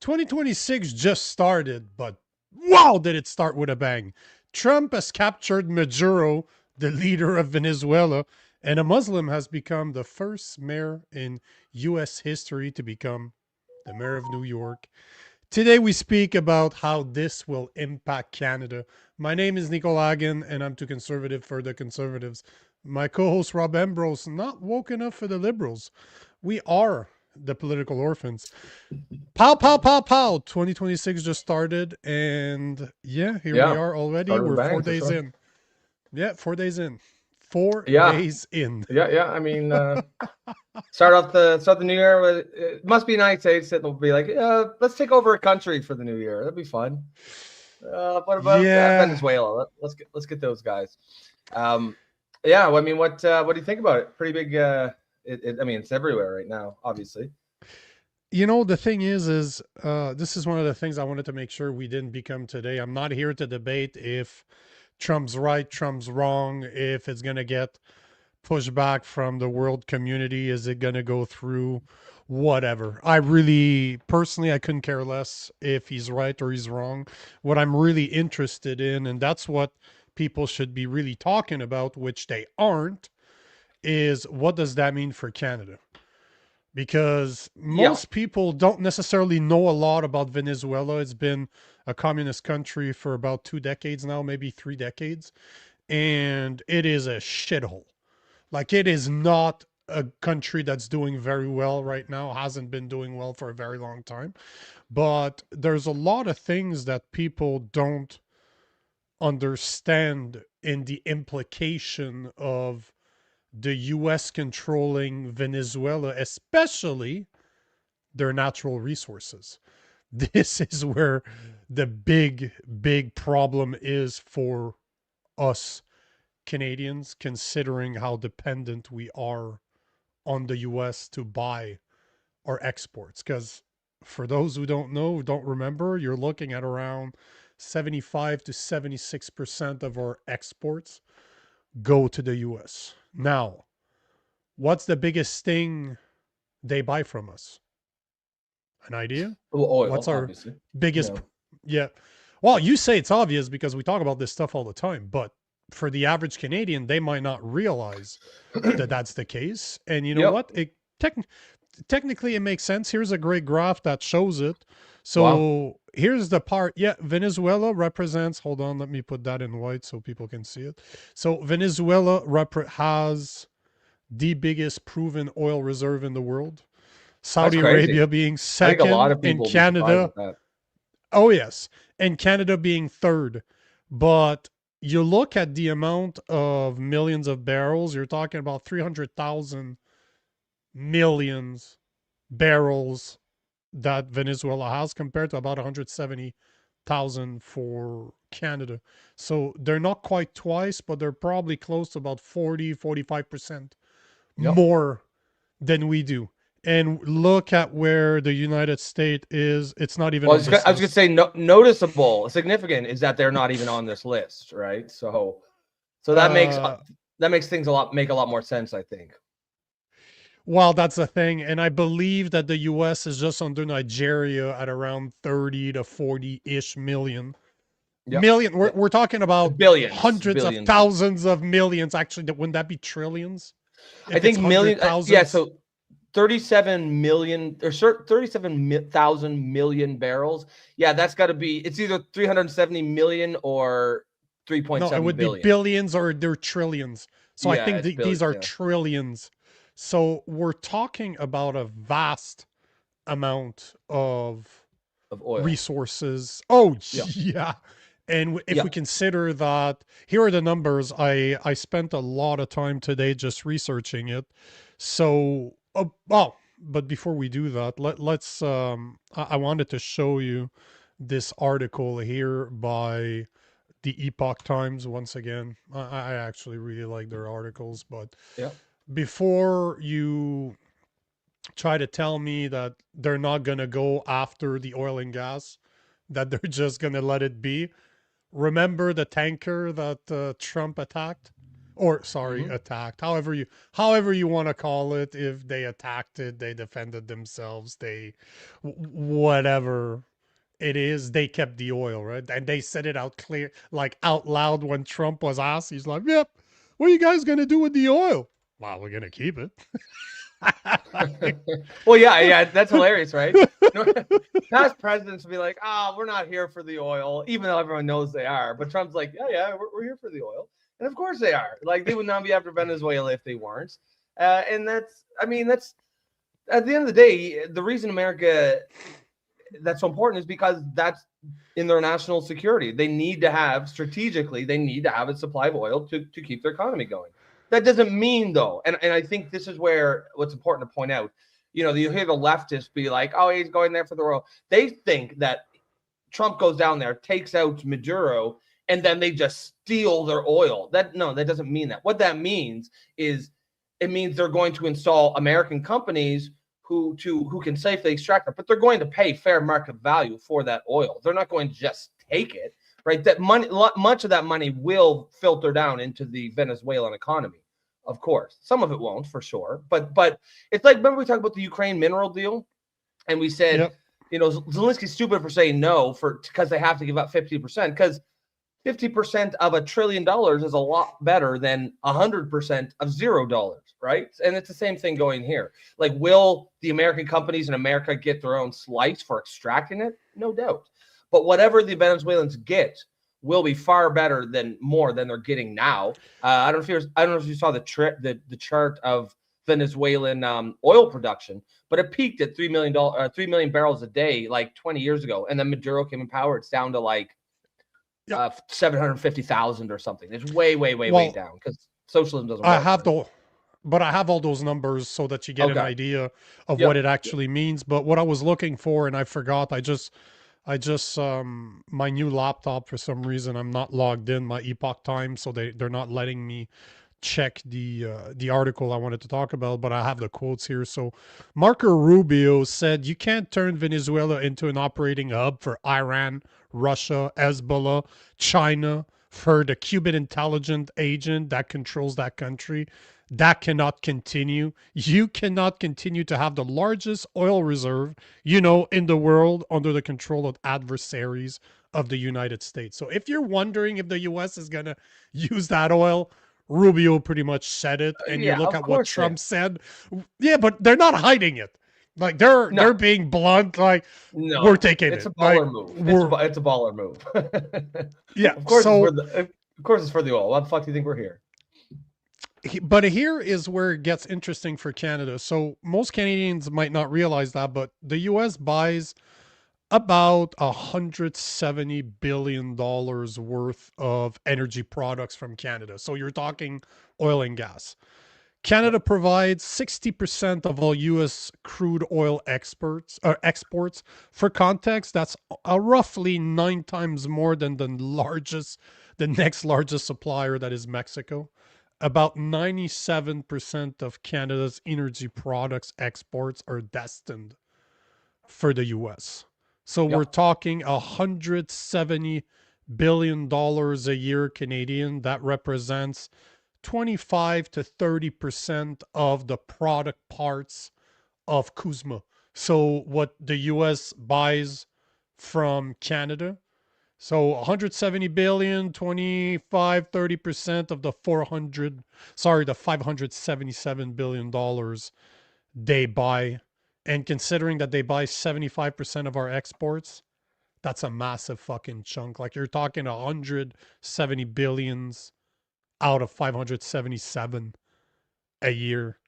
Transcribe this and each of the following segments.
2026 just started, but wow, did it start with a bang. Trump has captured Maduro, the leader of Venezuela, and a Muslim has become the first mayor in US history to become the mayor of New York. Today we speak about how this will impact Canada. My name is Nico Lagan, and I'm too conservative for the conservatives. My co-host Rob Ambrose, not woke enough for the liberals. We are the political orphans. Pow, pow, pow, pow. 2026 just started. And yeah, here we Yeah, are already. started with a We're four bang for days sure. in. Yeah, 4 days in. Four Yeah, days in. yeah. I mean, start the new year with it must be United States that will be like, let's take over a country for the new year. That'd be fun. What about Yeah. Venezuela? Let's get those guys. Um, yeah, well, I mean, what do you think about it? Pretty big. I mean, it's everywhere right now, obviously. You know, the thing is this is one of the things I wanted to make sure we didn't become today. I'm not here to debate if Trump's right, Trump's wrong, if it's going to get pushback from the world community, is it going to go through whatever. I really personally I couldn't care less if he's right or he's wrong. What I'm really interested in, and that's what people should be really talking about, which they aren't, is what does that mean for Canada? Because Yeah. most people don't necessarily know a lot about Venezuela. It's been a communist country for about 2 decades now, maybe 3 decades, and it is a shithole. Like, it is not a country that's doing very well right now, hasn't been doing well for a very long time. But there's a lot of things that people don't understand in the implication of the US controlling Venezuela, especially their natural resources. This is where the big problem is for us Canadians, considering how dependent we are on the US to buy our exports. Because for those who don't know, don't remember, you're looking at around 75 to 76% of our exports go to the US. Now, what's the biggest thing they buy from us? An idea? Well, What's oil, our obviously. biggest? Yeah. Yeah. Well, you say it's obvious because we talk about this stuff all the time, but for the average Canadian, they might not realize that that's the case. And you know Yep. what? Technically it makes sense. Here's a great graph that shows it. Wow. So here's the part. Yeah, Venezuela represents. Hold on, let me put that in white so people can see it. So Venezuela has the biggest proven oil reserve in the world. That's Saudi crazy. Arabia being I think a lot second, of and people will be surprised Canada. at that. Oh yes, and Canada being third. But you look at the amount of millions of barrels. You're talking about 300,000 millions barrels that Venezuela has compared to about 170,000 for Canada. So they're not quite twice, but they're probably close to about 45% Yep. more than we do. And look at where the United States is. It's not even Well, on this I was going to list. say noticeable, significant is that they're not even on this list, right? So Uh, that makes things a lot more sense, I think. well, that's the thing. And I believe that the US is just under Nigeria at around 30 to 40-ish million. Yep. Million. We're Yep. talking about hundreds of Billions. thousands of millions. Actually, wouldn't that be trillions? I If it's think hundred million. Yeah. thousands. So 37 million or 37,000 million barrels. Yeah, that's got to be. It's either 370 million or No, it 3.7 would be billion. billions or they're trillions. So I Yeah, think it's these billion. are Yeah, trillions. So we're talking about a vast amount of of oil. resources. Oh, Yeah. yeah. And if Yeah. we consider that, here are the numbers. I spent a lot of time today just researching it. So, well, but before we do that, let's. I wanted to show you this article here by the Epoch Times once again. I actually really like their articles, but Yeah. before you try to tell me that they're not going to go after the oil and gas, that they're just going to let it be. Remember the tanker that Trump attacked? or sorry, Hmm. attacked. However you want to call it. If they attacked it, they defended themselves. They whatever it is, they kept the oil, right? And they said it out clear, like out loud when Trump was asked. He's like, "Yep, what are you guys gonna do with the oil?" Well, we're gonna keep it. Like, Well, yeah, that's hilarious, right? Past presidents will be like, we're not here for the oil, even though everyone knows they are. But Trump's like, yeah, we're here for the oil. And of course they are. Like, they would not be after Venezuela if they weren't. And that's at the end of the day, the reason America that's so important is because that's in their national security. They need to have strategically, they need to have a supply of oil to keep their economy going. That doesn't mean though, and I think this is where what's important to point out, you hear the leftists be like, oh, he's going there for the oil. They think that Trump goes down there, takes out Maduro, and then they just steal their oil. That doesn't mean that. What that means is it means they're going to install American companies who can safely extract it, but they're going to pay fair market value for that oil. They're not going to just take it, right? That money, much of that money will filter down into the Venezuelan economy, of course. Some of it won't, for sure. But it's like, remember we talked about the Ukraine mineral deal, and we said, yep. Zelensky's stupid for saying no because they have to give up 50%, because 50% of $1 trillion is a lot better than 100% of $0, right? And it's the same thing going here. Like, will the American companies in America get their own slice for extracting it? No doubt. But whatever the Venezuelans get will be far better than they're getting now. I don't know if you saw the chart of Venezuelan oil production, but it peaked at 3 million barrels a day like 20 years ago, and then Maduro came in power. It's down to like 750,000 or something. It's way down because socialism doesn't I work. have but I have all those numbers so that you get an Okay. idea of what Yep. it actually means. But what I was looking for, and I forgot, I just my new laptop, for some reason I'm not logged in my Epoch Time, so they're not letting me check the article I wanted to talk about, but I have the quotes here. So Marco Rubio said you can't turn Venezuela into an operating hub for Iran, Russia, Hezbollah, China, for the Cuban intelligence agent that controls that country. That cannot continue. You cannot continue to have the largest oil reserve, in the world under the control of adversaries of the United States. So if you're wondering if the US is going to use that oil, Rubio pretty much said it, and you Yeah, look of at what course they Trump are. said. Yeah, but they're not hiding it. Like they're No, being blunt. Like, we're no, taking it's it. a Like, baller move. we're It's a baller move. yeah. Of course, So, it's for the oil. Why the fuck do you think we're here? but here is where it gets interesting for Canada. So most Canadians might not realize that, but the U.S. buys about $170 billion worth of energy products from Canada. So you're talking oil and gas. Yep. Canada provides 60% of all U.S. crude oil exports. For context, that's roughly 9 times more than the next largest supplier, that is Mexico. About 97% of Canada's energy products exports are destined for the US. So we're Yep. talking $170 billion a year Canadian. That represents 25 to 30% of the product parts of Kuzma. So what the US buys from Canada. So 170 billion, 25, 30% of the the $577 billion they buy. And considering that they buy 75% of our exports, that's a massive fucking chunk. Like, you're talking 170 billions out of 577 a year.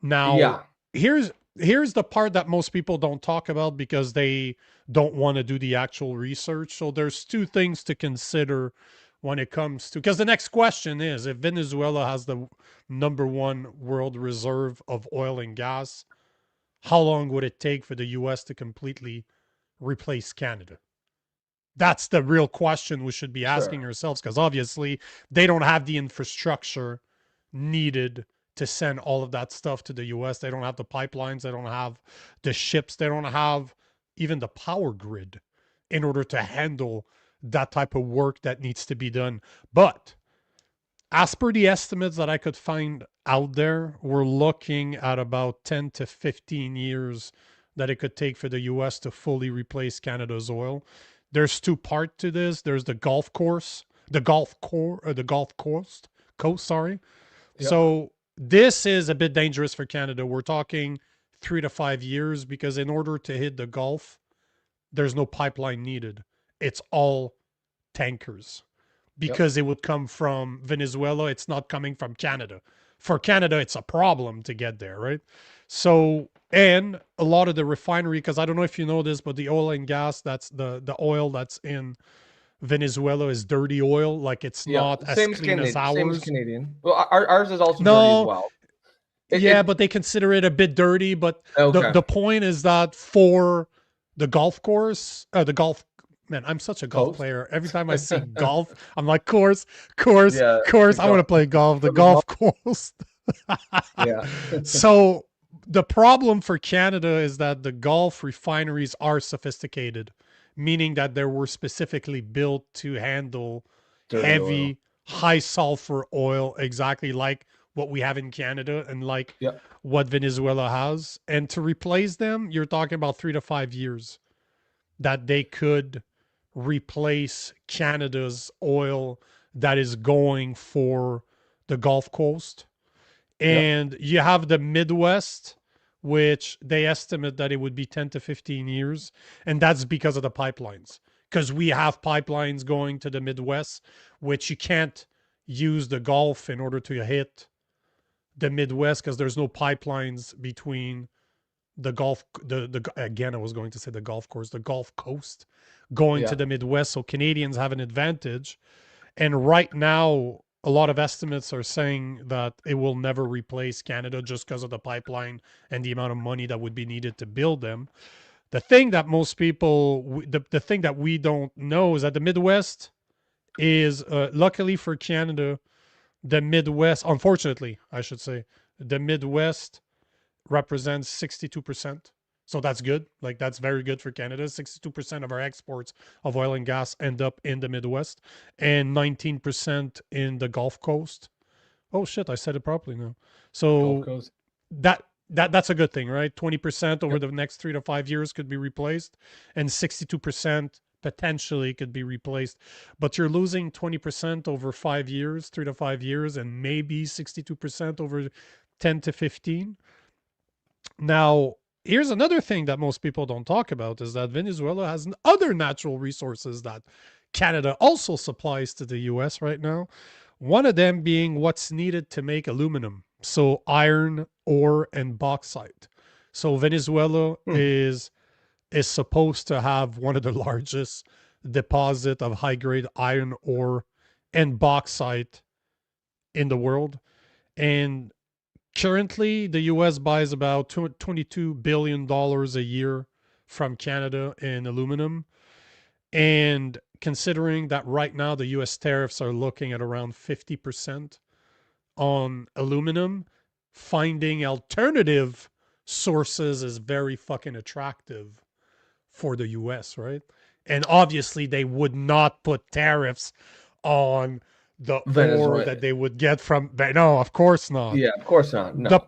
Now, Yeah. here's the part that most people don't talk about because they don't want to do the actual research. So there's two things to consider when it comes to, because the next question is, if Venezuela has the number one world reserve of oil and gas, how long would it take for the US to completely replace Canada? That's the real question we should be asking Sure. ourselves, because obviously they don't have the infrastructure needed to send all of that stuff to the US. They don't have the pipelines, they don't have the ships, they don't have even the power grid in order to handle that type of work that needs to be done. But As per the estimates that I could find out there, we're looking at about 10 to 15 years that it could take for the US to fully replace Canada's oil. There's two parts to this. There's the Gulf course, the Gulf core, or the Gulf coast, sorry. Yep. So this is a bit dangerous for Canada. We're talking 3 to 5 years because in order to hit the Gulf, there's no pipeline needed. It's all tankers Yep. because it would come from Venezuela. It's not coming from Canada. For Canada, it's a problem to get there, right? So, and a lot of the refinery, because I don't know if you know this, but the oil and gas, that's the oil that's in Venezuela is dirty oil. Like it's Yeah. not as Same as clean as Canadian. Same as ours. Canadian. Well, ours is also dirty as No, well. yeah, but they consider it a bit dirty. But Okay. the point is that for the golf course, the golf, man, I'm such a golf Coast? player. Every time I see golf, I'm like, course, Yeah, course. I want to golf. play golf. The For the golf course. Yeah. So the problem for Canada is that the Gulf refineries are sophisticated, meaning that they were specifically built to handle Dirty heavy, oil. high sulfur oil, exactly like what we have in Canada and like Yep. what Venezuela has. And to replace them, you're talking about 3 to 5 years that they could replace Canada's oil that is going for the Gulf Coast. Yep. And you have the Midwest, which they estimate that it would be 10 to 15 years. And that's because of the pipelines. Because we have pipelines going to the Midwest, which you can't use the Gulf in order to hit the Midwest because there's no pipelines between the Gulf, again, I was going to say the golf course, the Gulf Coast going to Yeah. the Midwest. So Canadians have an advantage. And right now, a lot of estimates are saying that it will never replace Canada just because of the pipeline and the amount of money that would be needed to build them. The thing that most people, the thing that we don't know is that the Midwest is, luckily for Canada, the Midwest, unfortunately, I should say, the Midwest represents 62%. So that's good. Like that's very good for Canada. 62% of our exports of oil and gas end up in the Midwest and 19% in the Gulf Coast. Oh shit, I said it properly now. Gulf So Coast. that's a good thing, right? 20% over Yep. the next 3 to 5 years could be replaced and 62% potentially could be replaced. But you're losing 20% over 5 years, 3 to 5 years, and maybe 62% over 10 to 15. Now, here's another thing that most people don't talk about is that Venezuela has other natural resources that Canada also supplies to the US right now. One of them being what's needed to make aluminum. So iron, ore, and bauxite. So Venezuela is supposed to have one of the largest deposit of high grade iron ore and bauxite in the world. And currently, the US buys about $22 billion a year from Canada in aluminum. And considering that right now the US tariffs are looking at around 50% on aluminum, finding alternative sources is very fucking attractive for the US, right? And obviously, they would not put tariffs on the ore Venezuela. that they would get from. No, of course not. Yeah, of course not. No.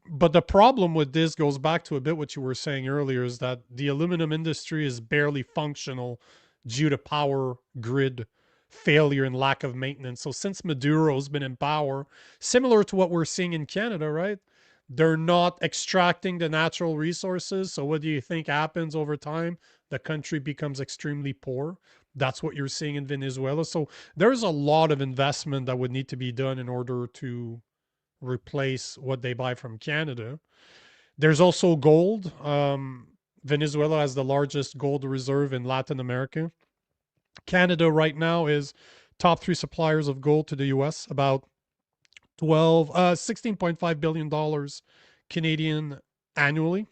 But the problem with this goes back to a bit what you were saying earlier is that the aluminum industry is barely functional due to power grid failure and lack of maintenance. So since Maduro's been in power, similar to what we're seeing in Canada, right? They're not extracting the natural resources. So what do you think happens over time? The country becomes extremely poor. That's what you're seeing in Venezuela. So there's a lot of investment that would need to be done in order to replace what they buy from Canada. There's also gold. Venezuela has the largest gold reserve in Latin America. Canada right now is top 3 suppliers of gold to the US, about $16.5 billion Canadian annually.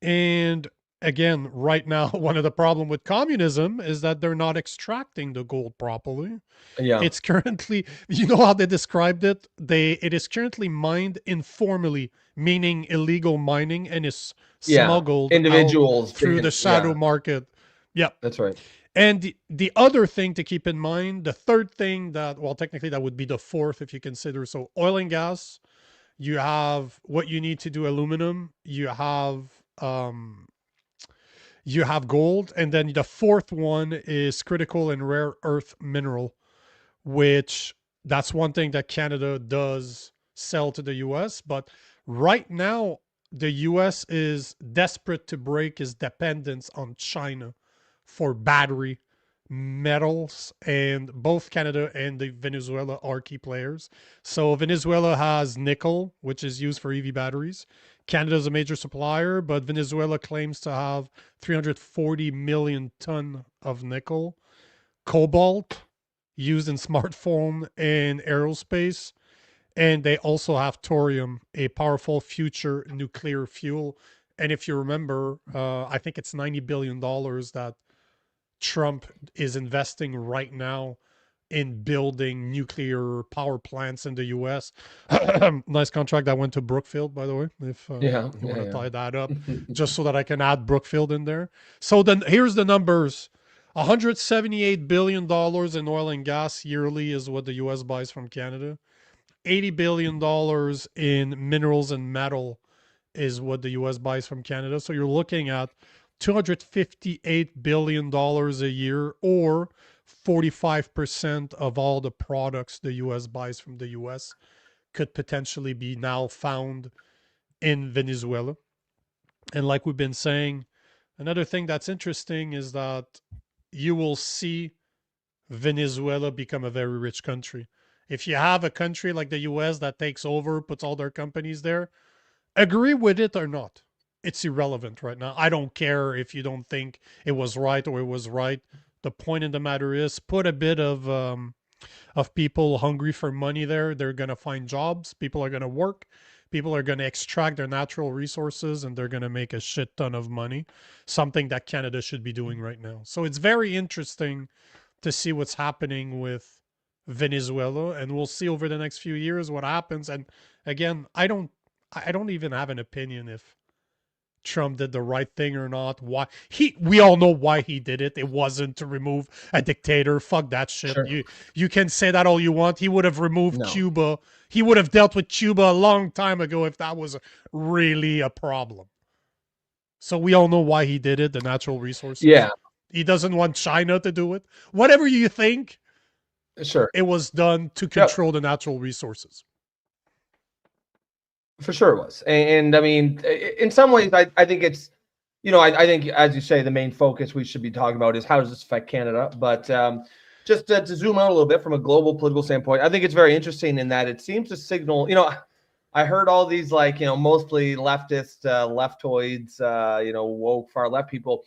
And again, right now, one of the problem with communism is that they're not extracting the gold properly. Yeah. It's currently, you know how they described it? It is currently mined informally, meaning illegal mining, and is smuggled individuals out through the shadow yeah. market Yeah. That's right. And the other thing to keep in mind, the third thing that, well, technically that would be the fourth if you consider. So oil and gas, you have what you need to do aluminum, you have gold, and then the fourth one is critical and rare earth mineral, which that's one thing that Canada does sell to the US. But right now, the US is desperate to break its dependence on China for battery metals, and both Canada and the Venezuela are key players. So Venezuela has nickel, which is used for EV batteries. Canada is a major supplier, but Venezuela claims to have 340 million ton of nickel. Cobalt, used in smartphone and aerospace, and they also have thorium, a powerful future nuclear fuel. And if you remember, I think it's $90 billion that Trump is investing right now in building nuclear power plants in the U.S. Nice contract that went to Brookfield, by the way, if Yeah. you want to tie that up, Yeah. just so that I can add Brookfield in there. So then here's the numbers. $178 billion in oil and gas yearly is what the U.S. buys from Canada. $80 billion in minerals and metal is what the US buys from Canada. So you're looking at $258 billion a year, or 45% of all the products the US buys from the US could potentially be now found in Venezuela. And like we've been saying, another thing that's interesting is that you will see Venezuela become a very rich country. If you have a country like the US that takes over, puts all their companies there, agree with it or not, it's irrelevant right now. I don't care if you don't think it was right or it was right. The point in the matter is, put a bit of people hungry for money there. They're gonna find jobs. People are gonna work. People are gonna extract their natural resources, and they're gonna make a shit ton of money. Something that Canada should be doing right now. So it's very interesting to see what's happening with Venezuela, and we'll see over the next few years what happens. And again, I don't even have an opinion if Trump did the right thing or not. Why we all know why he did it. It wasn't to remove a dictator. Fuck that shit. Sure. You can say that all you want. He would have removed No. Cuba. He would have dealt with Cuba a long time ago if that was really a problem. So we all know why he did it, the natural resources. Yeah. He doesn't want China to do it. Whatever you think, Sure. it was done to control the natural resources. For sure it was. And I mean, in some ways, I think it's, I think, as you say, the main focus we should be talking about is how does this affect Canada? But just to zoom out a little bit from a global political standpoint, I think it's very interesting in that it seems to signal, I heard all these mostly leftist, leftoids, woke far left people,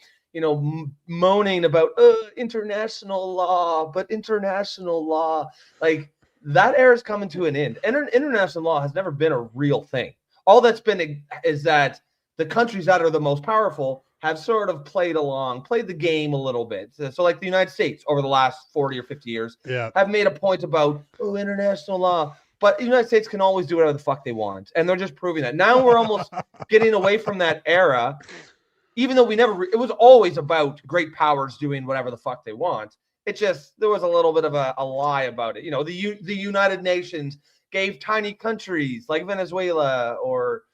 moaning about international law, but international law, like, that era is coming to an end. International law has never been a real thing. All that's been is that the countries that are the most powerful have sort of played the game a little bit. So like the United States over the last 40 or 50 years have made a point about, international law. But the United States can always do whatever the fuck they want. And they're just proving that. Now we're almost getting away from that era, even though it was always about great powers doing whatever the fuck they want. It just, there was a little bit of a lie about it. The United Nations gave tiny countries like Venezuela or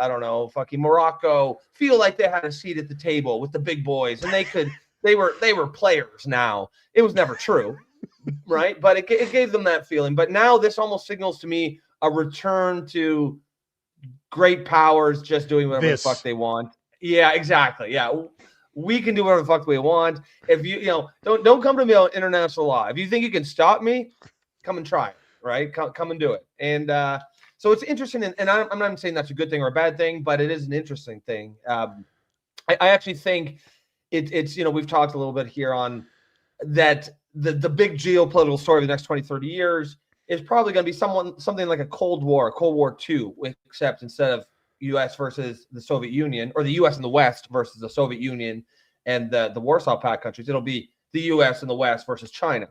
I don't know, fucking Morocco feel like they had a seat at the table with the big boys, and they were players. Now it was never true, right? But it gave them that feeling. But now this almost signals to me a return to great powers just doing whatever the fuck they want. Yeah, exactly. Yeah. We can do whatever the fuck we want. If don't come to me on international law. If you think you can stop me, come and try it, right? Come and do it. And so it's interesting. And I'm not saying that's a good thing or a bad thing, but it is an interesting thing. I actually think it's we've talked a little bit here on that the big geopolitical story of the next 20, 30 years is probably going to be something like a Cold War II, except instead of U.S. versus the Soviet Union, or the U.S. and the West versus the Soviet Union and the Warsaw Pact countries, it'll be the U.S. and the West versus China.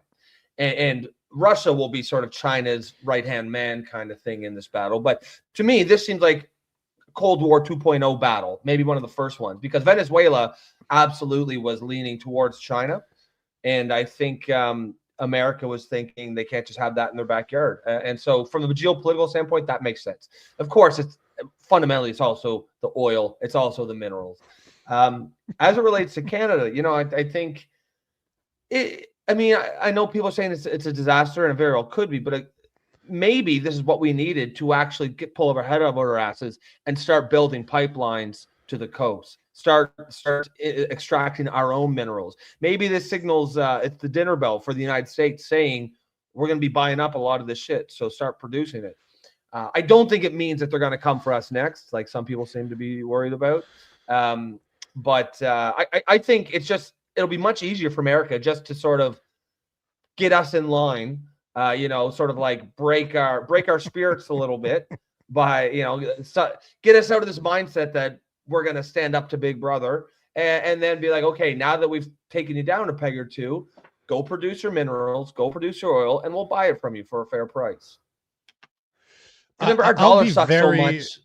And Russia will be sort of China's right-hand man kind of thing in this battle. But to me, this seems like Cold War 2.0 battle, maybe one of the first ones, because Venezuela absolutely was leaning towards China. And I think America was thinking they can't just have that in their backyard. And so from the geopolitical standpoint, that makes sense. Of course, it's fundamentally, it's also the oil. It's also the minerals. As it relates to Canada, I think I know people are saying it's a disaster, and it very well could be, but maybe this is what we needed to actually pull our head out of our asses and start building pipelines to the coast. Start extracting our own minerals. Maybe this signals it's the dinner bell for the United States saying we're going to be buying up a lot of this shit, so start producing it. I don't think it means that they're going to come for us next, like some people seem to be worried about. But I think it'll be much easier for America just to sort of get us in line, sort of like break our spirits a little bit by, get us out of this mindset that we're going to stand up to Big Brother and then be like, okay, now that we've taken you down a peg or two, go produce your minerals, go produce your oil, and we'll buy it from you for a fair price. Remember, our dollar sucks so much.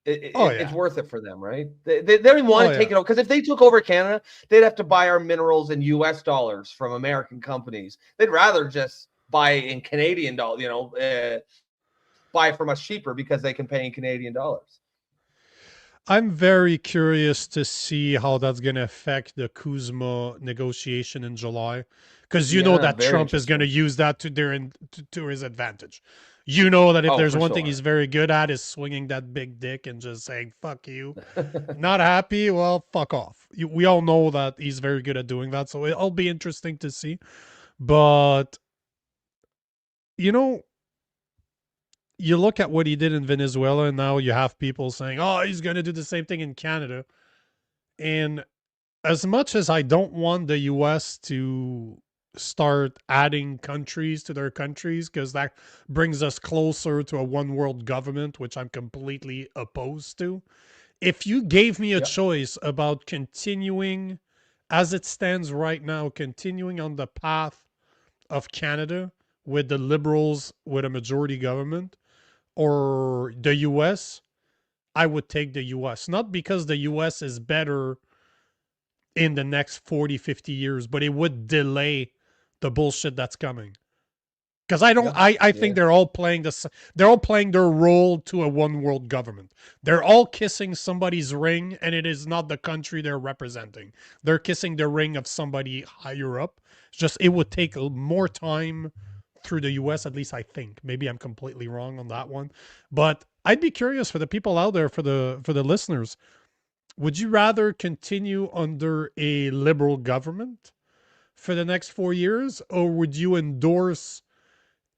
It's worth it for them, right? They don't even want to take it over, because if they took over Canada, they'd have to buy our minerals in US dollars from American companies. They'd rather just buy in Canadian dollars, buy from us cheaper because they can pay in Canadian dollars. I'm very curious to see how that's going to affect the Kuzma negotiation in July, because that Trump is going to use that to his advantage. That if there's one thing he's very good at is swinging that big dick and just saying, fuck you. Not happy? Well, fuck off. We all know that he's very good at doing that, so it'll be interesting to see. But, you look at what he did in Venezuela, and now you have people saying, oh, he's going to do the same thing in Canada. And as much as I don't want the US to start adding countries to their countries, because that brings us closer to a one world government, which I'm completely opposed to. If you gave me a choice about continuing as it stands right now, continuing on the path of Canada with the Liberals with a majority government, or the US, I would take the US. Not because the US is better in the next 40, 50 years, but it would delay the bullshit that's coming. Because I think they're all playing their role to a one world government. They're all kissing somebody's ring, and it is not the country they're representing. They're kissing the ring of somebody higher up. It's just, it would take more time through the US, at least I think. Maybe I'm completely wrong on that one. But I'd be curious for the people out there, for the listeners. Would you rather continue under a liberal government for the next 4 years, or would you endorse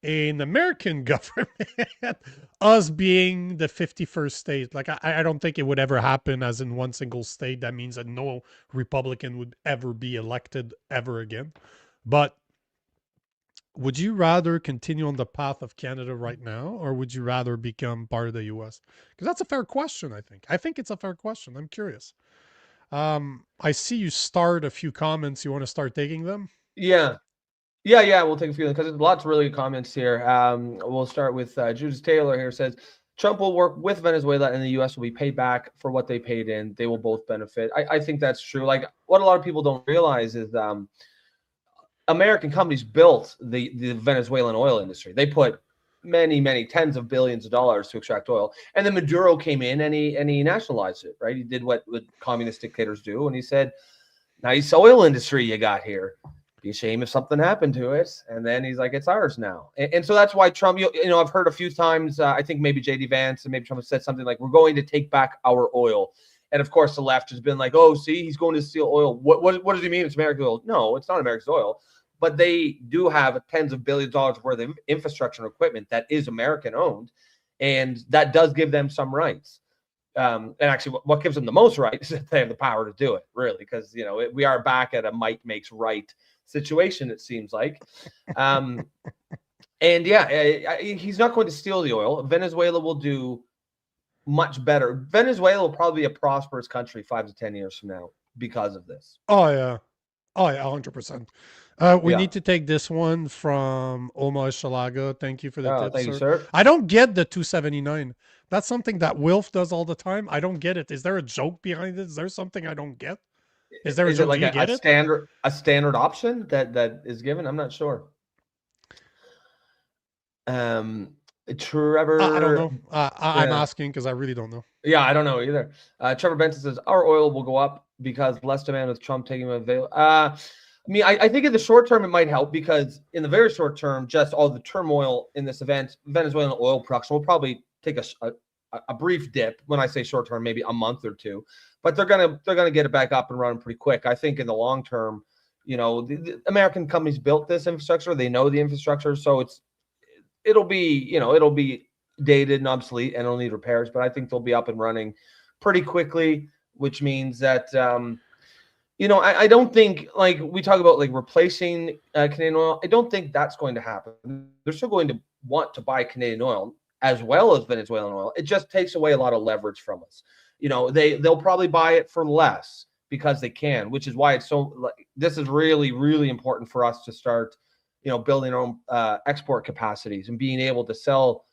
an American government, us being the 51st state? Like, I don't think it would ever happen as in one single state. That means that no Republican would ever be elected ever again. But would you rather continue on the path of Canada right now, or would you rather become part of the US? Because that's a fair question, I think. I think it's a fair question. I'm curious. I see you start a few comments. You want to start taking them? Yeah. We'll take a few, because there's lots of really good comments here. We'll start with Judith Taylor here. Says Trump will work with Venezuela, and the U.S. will be paid back for what they paid in. They will both benefit. I think that's true. Like, what a lot of people don't realize is American companies built the Venezuelan oil industry. They put many tens of billions of dollars to extract oil, and then Maduro came in and he nationalized it. Right? He did what communist dictators do, and he said, "Nice oil industry you got here. Be a shame if something happened to it." And then he's like, "It's ours now." And so that's why Trump, I've heard a few times, I think maybe JD Vance and maybe Trump have said something like, "We're going to take back our oil." And of course, the left has been like, "Oh, see, he's going to steal oil. What does he mean it's American oil?" No, it's not American oil. But they do have tens of billions of dollars worth of infrastructure and equipment that is American owned. And that does give them some rights. And actually, what gives them the most rights is that they have the power to do it, really, because, we are back at a might makes right situation, it seems like. And he's not going to steal the oil. Venezuela will do much better. Venezuela will probably be a prosperous country 5 to 10 years from now because of this. Oh, yeah. Oh, yeah, 100%. We Yeah. need to take this one from Omar Shalaga. Thank you for the Oh, tip, thank you, sir. sir. I don't get the 279. That's something that Wilf does all the time. I don't get it. Is there a joke behind it? Is there something I don't get? Is there a Is it joke? Do like you get it? a standard option that is given? I'm not sure. Um, I don't Trevor, know. I'm yeah, asking because I really don't know. yeah, I don't know either. Trevor Benson says our oil will go up because less demand with Trump taking avail. I mean, I think in the short term it might help because in the very short term, just all the turmoil in this event, Venezuelan oil production will probably take a brief dip. When I say short term, maybe a month or two, but they're gonna get it back up and running pretty quick. I think in the long term, the American companies built this infrastructure; they know the infrastructure, so it'll be dated and obsolete and it'll need repairs, but I think they'll be up and running pretty quickly, which means that I don't think, like we talk about like replacing Canadian oil. I don't think that's going to happen. They're still going to want to buy Canadian oil as well as Venezuelan oil. It just takes away a lot of leverage from us. They'll probably buy it for less because they can, which is why it's so like this is really, really important for us to start building our own export capacities and being able to sell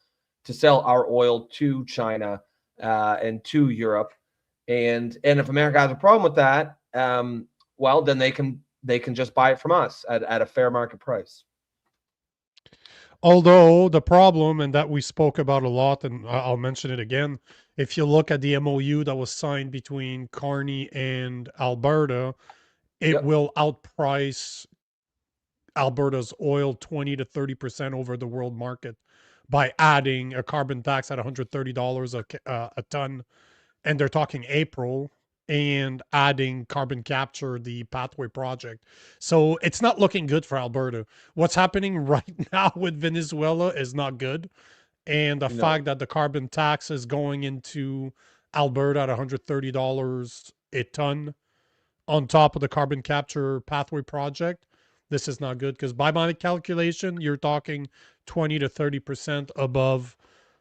our oil to China and to Europe. And if America has a problem with that, well, then they can just buy it from us at a fair market price. Although the problem, and that we spoke about a lot, and I'll mention it again, if you look at the MOU that was signed between Carney and Alberta, it Yep. will outprice Alberta's oil 20 to 30% over the world market by adding a carbon tax at $130 a ton. And they're talking April, and adding carbon capture, the pathway project. So it's not looking good for Alberta. What's happening right now with Venezuela is not good. And the No. fact that the carbon tax is going into Alberta at $130 a ton on top of the carbon capture pathway project, this is not good because by my calculation, you're talking 20 to 30% above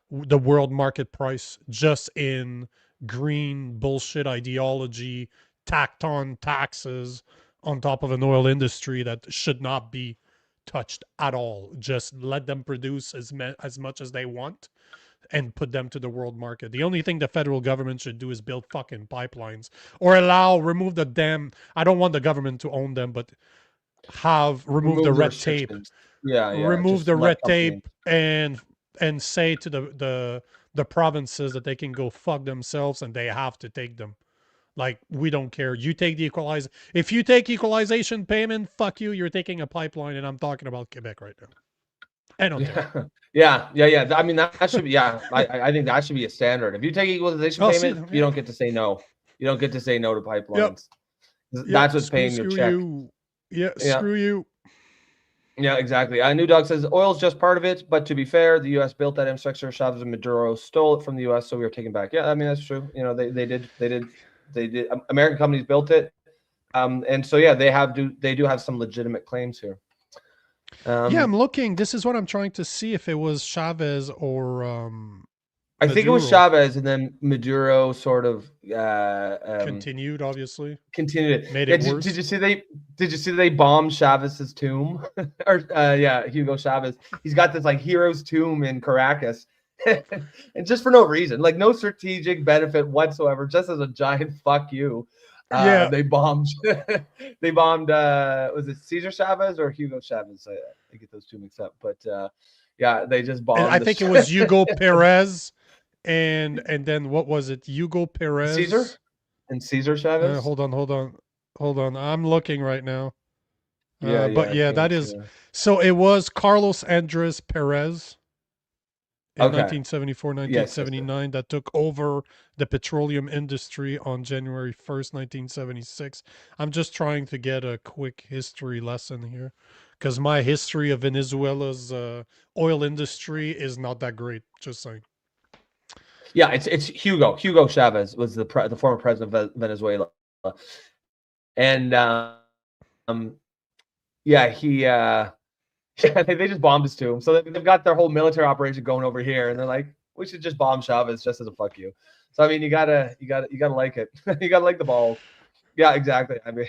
the world market price just in green bullshit ideology, tacked on taxes on top of an oil industry that should not be touched at all. Just let them produce as much as they want and put them to the world market. The only thing the federal government should do is build fucking pipelines or remove the damn. I don't want the government to own them, but remove the Remove the red tape, restrictions. Yeah. remove Just the let red company. tape, and say to the provinces that they can go fuck themselves and they have to take them. Like, we don't care. You take the if you take equalization payment, fuck you. You're taking a pipeline, and I'm talking about Quebec right now and Ontario. Yeah. I mean, that should be, yeah. I think that should be a standard. If you take equalization Oh, see, payment, you yeah, don't get to say no. You don't get to say no to yep, pipelines. yep. That's what's paying your Screw check. you. Yeah, Yeah. screw you. Yeah, exactly. New Dog says oil's just part of it, but to be fair, the U.S. built that infrastructure. Chavez and Maduro stole it from the U.S., so we were taken back. Yeah, I mean that's true. They did. American companies built it, and so yeah, they do have some legitimate claims here. Yeah, I'm Um, looking. This is what I'm trying to see if it was Chavez or I think it was Maduro. Chavez, and then Maduro sort of Continued, obviously, continued it. made Yeah, it did worse. you see they bombed Chavez's tomb? Or yeah, Hugo Chavez. He's got this like hero's tomb in Caracas. And just for no reason, like no strategic benefit whatsoever, just as a giant fuck you. Yeah, They bombed they bombed was it Cesar Chavez or Hugo Chavez? I get those two mixed up. But yeah, they just I bombed think it was the Hugo Perez, and then what was it? Hugo Caesar Perez. and Cesar Chavez. Hold on. I'm looking right now. But Yeah, I yeah, that can't. is. So it was Carlos Andres Perez in Okay. 1974, Yes. 1979 that took over the petroleum industry on January 1st, 1976. I'm just trying to get a quick history lesson here because my history of Venezuela's oil industry is not that great. Just saying. Yeah, it's Hugo. Hugo Chavez was the former president of Venezuela, and yeah, he yeah, they just bombed his tomb. So they've got their whole military operation going over here, and they're like, we should just bomb Chavez just as a fuck you. So I mean, you gotta like it. You gotta like the balls. Yeah, exactly. I mean,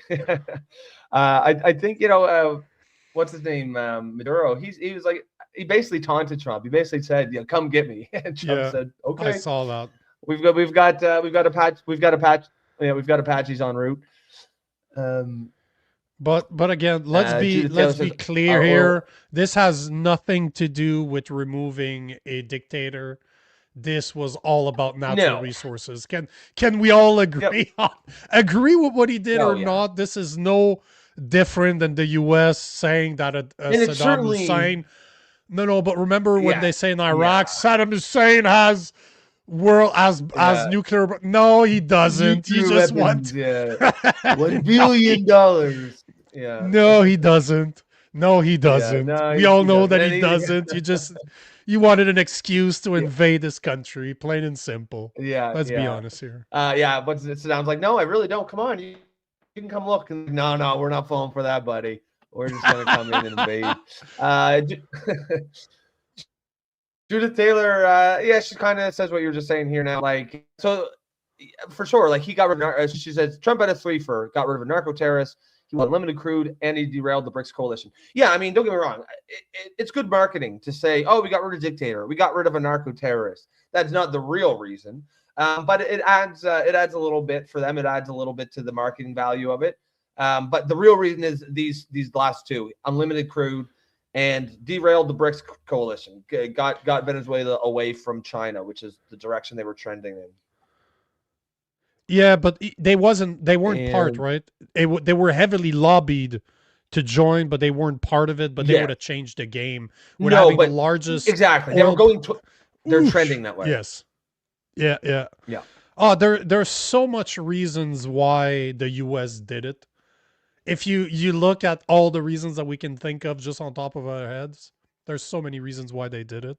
I think what's his name, Maduro. He was like he basically taunted Trump. He basically said, "Yeah, come get me," and Trump Yeah, said, I "Okay, saw that. we've got a patch, yeah, we've got Apaches en route." Um, But again, Judith Taylor let's says, be clear "Our oil." here. This has nothing to do with removing a dictator. This was all about natural No. resources. Can we all Yep. agree with what he did Oh or yeah. not? This is no different than the U.S. saying that a And it's Saddam certainly, Hussein. No, but remember when yeah, they say in yeah, Iraq, Saddam Hussein has world as yeah. nuclear. No, he doesn't. You Nuclear just weapons, want. yeah. $1 No, billion dollars. Yeah. no, he doesn't. No, he Yeah. doesn't. No, We all he know doesn't. that he And he, doesn't. You wanted an excuse to yeah, invade this country, plain and simple. yeah, Let's be yeah. honest here. Yeah, but Saddam's like, no, I really don't. Come on, you can come look. And no, no, we're not falling for that, buddy. We're just gonna come in and invade. Judith Taylor, yeah, she kind of says what you're just saying here now. Like, so for sure, like he got rid of. She says Trump had a three-fer, got rid of a narco terrorist. He wanted limited crude, and he derailed the BRICS coalition. Yeah, I mean, don't get me wrong. It's good marketing to say, oh, we got rid of a dictator, we got rid of a narco terrorist. That's not the real reason, but it adds a little bit for them. It adds a little bit to the marketing value of it. But the real reason is these last two: unlimited crude and derailed the BRICS coalition. Got Venezuela away from China, which is the direction they were trending in. Yeah, but they weren't part, And right? They were heavily lobbied to join, but they weren't part of it. But they yeah, would have changed the game with no, having the but largest exactly, they were oil. going to. They're Oosh. trending that way. Yes. Yeah. Yeah. Yeah. Oh, there's so much reasons why the U.S. did it. If you look at all the reasons that we can think of just on top of our heads, there's so many reasons why they did it.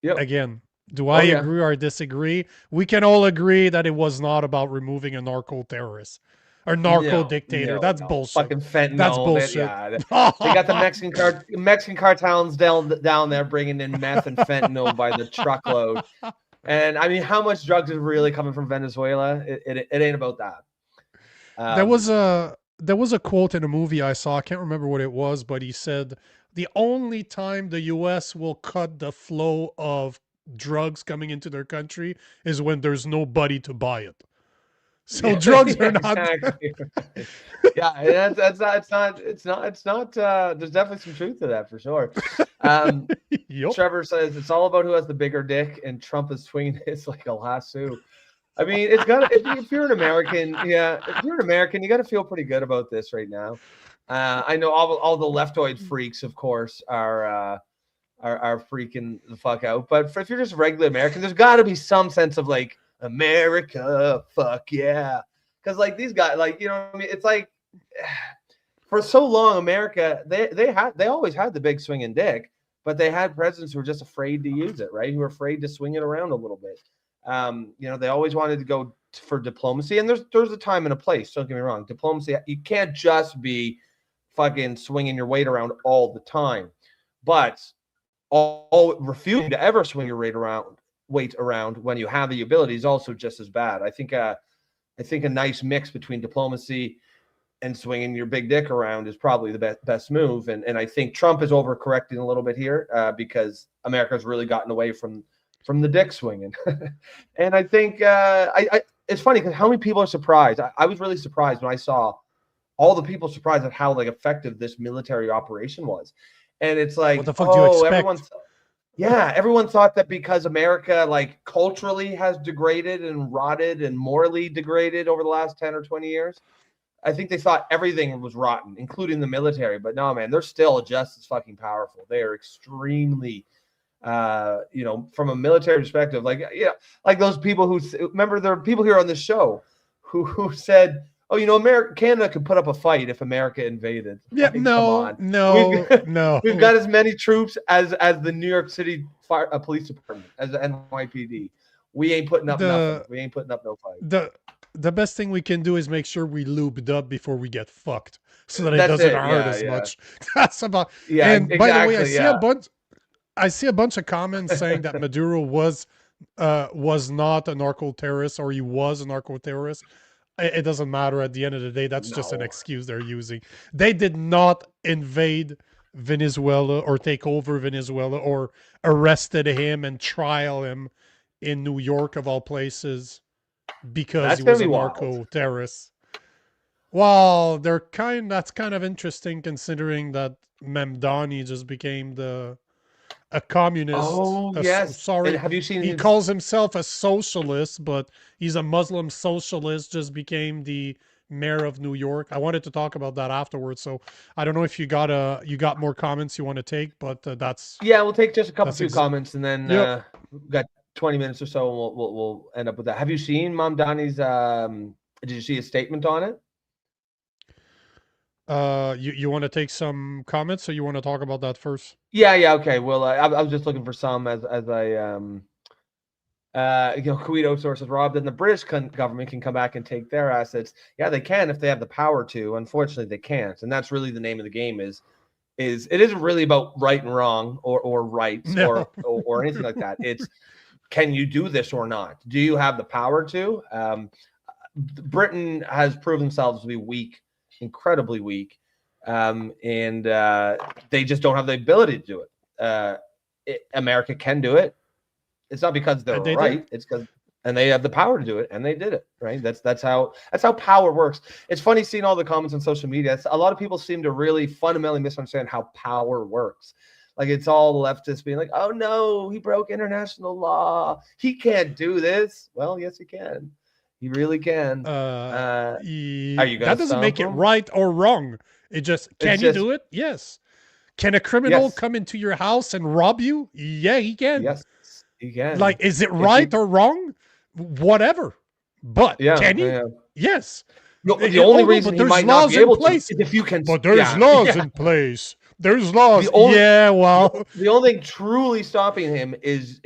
Yep. Again, do I Oh yeah. agree or disagree? We can all agree that it was not about removing a narco terrorist or narco No, dictator. no, That's no. bullshit. Fucking That's fentanyl. bullshit. They got the Mexican cartels down there bringing in meth and fentanyl by the truckload. And I mean, how much drugs is really coming from Venezuela? It ain't about that. There was a quote in a movie I saw. I can't remember what it was, but he said the only time the U.S. will cut the flow of drugs coming into their country is when there's nobody to buy it. So drugs yeah, are not. exactly. Yeah, it's not. There's definitely some truth to that for sure. Yup. Trevor says it's all about who has the bigger dick, and Trump is swinging it's like a lasso. I mean, it's got if you're an American, yeah, if you're an American, you got to feel pretty good about this right now. I know all the leftoid freaks, of course, are freaking the fuck out. But if you're just regular American, there's got to be some sense of like America, fuck yeah, because like these guys, like what I mean, it's like for so long, America they always had the big swinging dick, but they had presidents who were just afraid to use it, right? Who were afraid to swing it around a little bit. They always wanted to go for diplomacy, and there's a time and a place. Don't get me wrong, diplomacy, you can't just be fucking swinging your weight around all the time, but all refusing to ever swing your weight around when you have the ability is also just as bad. I think a nice mix between diplomacy and swinging your big dick around is probably the best move. And I think Trump is overcorrecting a little bit here because America's really gotten away from the dick swinging. And I think it's funny because how many people are surprised. I was really surprised when I saw all the people surprised at how like effective this military operation was. And it's like, What the fuck do you expect? everyone thought that because America like culturally has degraded and rotted and morally degraded over the last 10 or 20 years. I think they thought everything was rotten, including the military. But no, man, they're still just as fucking powerful. They are extremely, from a military perspective, like those people who remember there are people here on this show who said, oh, Canada could put up a fight if America invaded. Yeah, like, come on. No. We've got as many troops as the New York City police department, as the NYPD. We ain't putting up nothing. We ain't putting up no fight. The best thing we can do is make sure we lubed up before we get fucked, so that it That's doesn't it. hurt as much. That's about. Yeah, And by the way, exactly. I see a bunch of comments saying that Maduro was not a narco terrorist, or he was a narco terrorist. It doesn't matter at the end of the day. That's just an No. excuse they're using. They did not invade Venezuela or take over Venezuela or arrested him and trial him in New York of all places because That's he gonna was be a wild. narco terrorist. Well, that's kind of interesting considering that Mamdani just became a communist. Oh yes. And Sorry, have you seen he his? calls himself a socialist, but he's a Muslim socialist. Just became the mayor of New York. I wanted to talk about that afterwards. So I don't know if you got more comments you want to take, but Yeah, we'll take just a couple that's few comments, and then yep. we've got 20 minutes or so, and we'll end up with that. Have you seen Mamdani's? Did you see his statement on it? You want to take some comments, or you want to talk about that first? Yeah, yeah, okay. Well, I was just looking for some as I Kuito sources, Rob, then the British government can come back and take their assets. Yeah, they can if they have the power to. Unfortunately, they can't, and that's really the name of the game. Is it isn't really about right and wrong or rights No. or anything like that. It's can you do this or not? Do you have the power to? Britain has proven themselves to be weak, incredibly weak, and they just don't have the ability to do it. America can do it. It's not because they're They right. did. It's because and they have the power to do it, and they did it. Right. That's how power works. It's funny seeing all the comments on social media. A lot of people seem to really fundamentally misunderstand how power works. Like it's all leftists being like, "Oh no, he broke international law. He can't do this." Well, yes, he can. He really can. Are you That gonna doesn't stomp make it him? right or wrong. It just It's can you just do it? Yes. Can a criminal yes, come into your house and rob you? Yeah, he can. yes, he can. Like, is it If right you, or wrong? Whatever. But yeah, can he? yeah. Yes. The only Oh no, reason but he there's might not laws be in able to place. is if you can. But there's Yeah, laws yeah. in place. There's The laws. only Yeah, well, the only thing truly stopping him is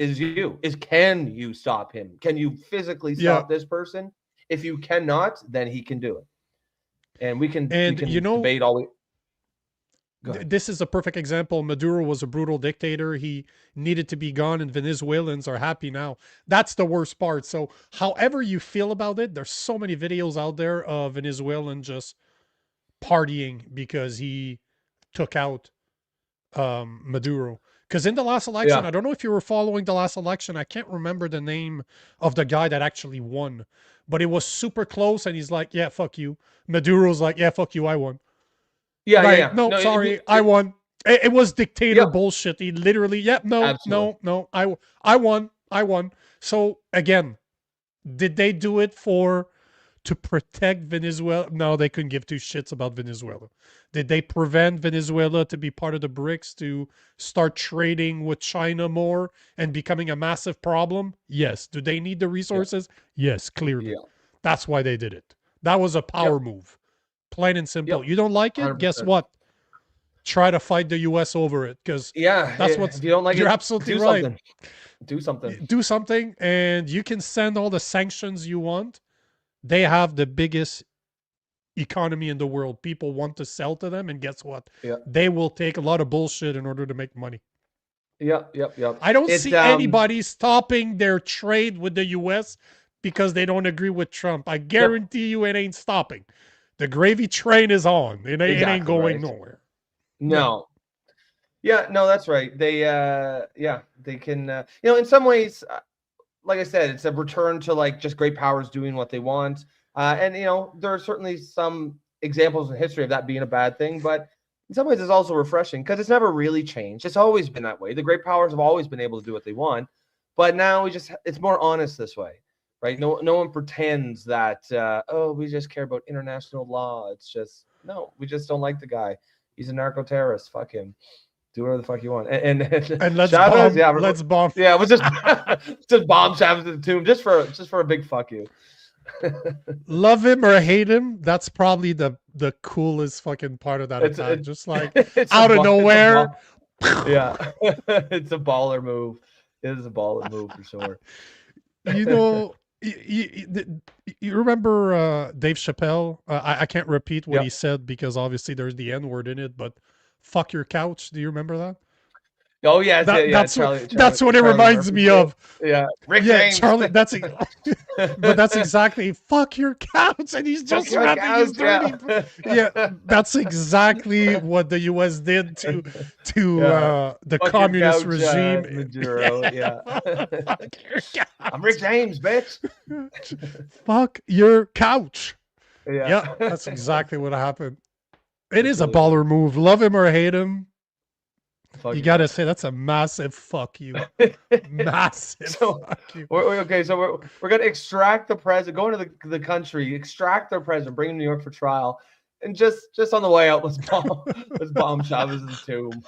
can you stop him? Can you physically yeah. stop this person? If you cannot, then he can do it. And we And can debate all we go ahead. this is a perfect example. Maduro was a brutal dictator. He needed to be gone, and Venezuelans are happy now. That's the worst part. So, however you feel about it, there's so many videos out there of Venezuelan just partying because he took out Maduro. Because in the last election, Yeah. I don't know if you were following the last election. I can't remember the name of the guy that actually won, but it was super close. And he's like, "Yeah, fuck you." Maduro's like, "Yeah, fuck you. I won." Yeah, yeah, Like, yeah. no, No, sorry, I won. It was dictator yep, bullshit. He literally, yep, no, absolutely. no, no. I won. I won. So again, did they do it for to protect Venezuela? No, they couldn't give two shits about Venezuela. Did they prevent Venezuela to be part of the BRICS to start trading with China more and becoming a massive problem? Yes. Do they need the Yeah, resources? Yes, clearly. yeah, That's why they did it. That was a yep, power move. Plain and yep, simple. You don't like it? Guess 100%. what? Try to fight the US over it because Yeah, that's what's if you don't like you're it, absolutely do right. something. Do something. Do something and you can send all the sanctions you want. They have the biggest economy in the world. People want to sell to them, and guess what? Yeah, They will take a lot of bullshit in order to make money. yep, yep, yep. I don't It see anybody stopping their trade with the US because they don't agree with Trump. I yep, guarantee you it ain't stopping. The gravy train is on. It ain't exactly going right. nowhere. No. No. Yeah, no, that's right. Yeah, they can in some ways like I said, it's a return to like just great powers doing what they want. And there are certainly some examples in history of that being a bad thing, but in some ways it's also refreshing because it's never really changed. It's always been that way. The great powers have always been able to do what they want, but now it's more honest this way, right? No one pretends that we just care about international law. It's just no, we just don't like the guy. He's a narco terrorist. Fuck him. Do whatever the fuck you want. And And let's Chavez, bomb. Let's bomb. yeah, it was just just bomb Chavez to the tomb just for a big fuck you. Love him or hate him, that's probably the coolest fucking part of that It's attack. Just like it's out of nowhere. yeah, it's a baller move. It is a baller move for sure. You know, you remember Dave Chappelle? I can't repeat what Yep. he said because obviously there's the N word in it, but fuck your couch. Do you remember that? Oh yeah, That's Charlie, what it Charlie reminds Murphy me too. of. Yeah, Rick Yeah, James. Charlie. But that's exactly fuck your couch, and he's just Fuck your rubbing his couch, dirty. Yeah, that's exactly what the U.S. did to yeah. the Fuck your communist couch, regime. Maduro. Yeah. Fuck your couch. I'm Rick James, bitch. Fuck your couch. Yeah. Yeah, that's exactly what happened. It is a That's really baller move. Love him or hate him, Fuck you your gotta couch. say that's a massive fuck you. Massive So fuck you. okay, so we're gonna extract the president, go into the country, extract their president, bring him to New York for trial, and just on the way out, let's bomb Chavez's tomb.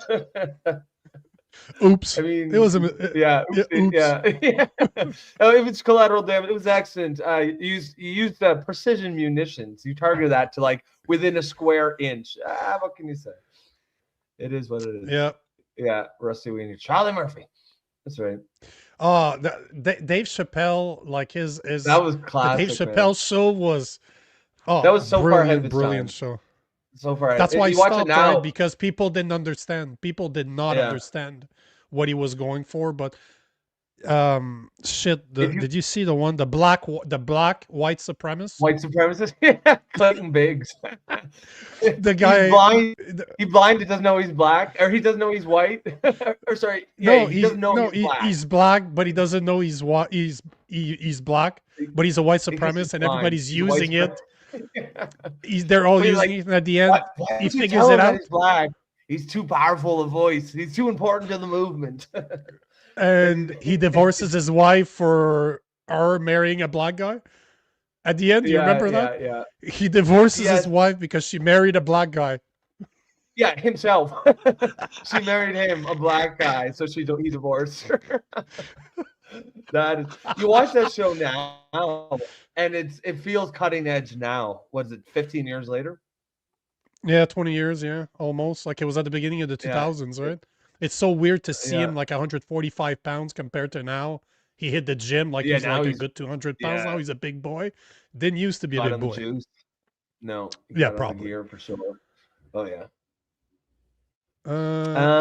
Oops. I mean, It was a yeah, oops. yeah. Oh, if it's collateral damage, it was excellent. You used precision munitions. You targeted that to like within a square inch. What can you say? It is what it is. Yeah. Yeah, Rusty Weenie, Charlie Murphy. That's right. Oh, Dave Chappelle, like his That was classic. the Dave Chappelle show was that was so far ahead of its brilliant time. show. So far ahead. That's why he you watch stopped, it now, right? Because people didn't understand. People did not understand what he was going for. But shit, did you see the one, the black white supremacist? White supremacist, yeah, Clayton Biggs. The guy, he's blind. He's blind. He doesn't know he's black, or he doesn't know he's white. Or sorry, yeah, he doesn't know he's black. He's black, but he doesn't know he's what he's black, but he's a white supremacist, and everybody's using it. They're all using it, and at the end, he figures it out. He's black. He's too powerful a voice. He's too important to the movement. And he divorces his wife for her marrying a black guy. At the end, do you remember that? Yeah. He divorces his wife because she married a black guy. Yeah, himself. She married him, a black guy, so he divorced her. You watch that show now, and it feels cutting edge now. Was it 15 years later? Yeah, 20 years, yeah, almost. Like it was at the beginning of the 2000s, right? It's so weird to see him like 145 pounds compared to now. He hit the gym like he's like a good 200 pounds. Now he's a big boy. Didn't used to be a big boy. Juice. No. Yeah, probably. Gear for sure. Oh yeah.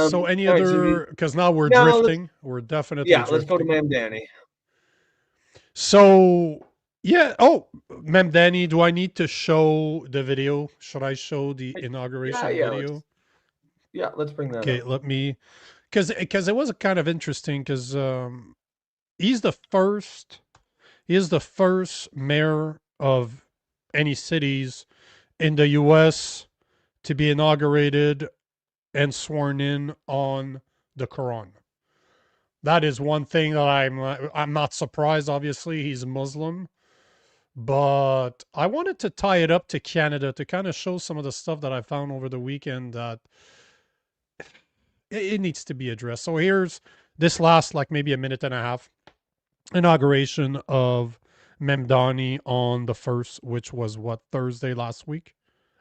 So any other? Because now we're drifting. We're definitely drifting. Let's go to Mamdani. So yeah. Oh, Mamdani. Do I need to show the video? Should I show the inauguration video? Let's bring that. Okay, let me. Because it was kind of interesting. Because he's the first. He is the first mayor of any cities in the U.S. to be inaugurated and sworn in on the Quran. That is one thing that I'm not surprised. Obviously, he's Muslim, but I wanted to tie it up to Canada to kind of show some of the stuff that I found over the weekend that it needs to be addressed. So here's this last like maybe a minute and a half inauguration of Mamdani on the 1st, which was what, Thursday last week?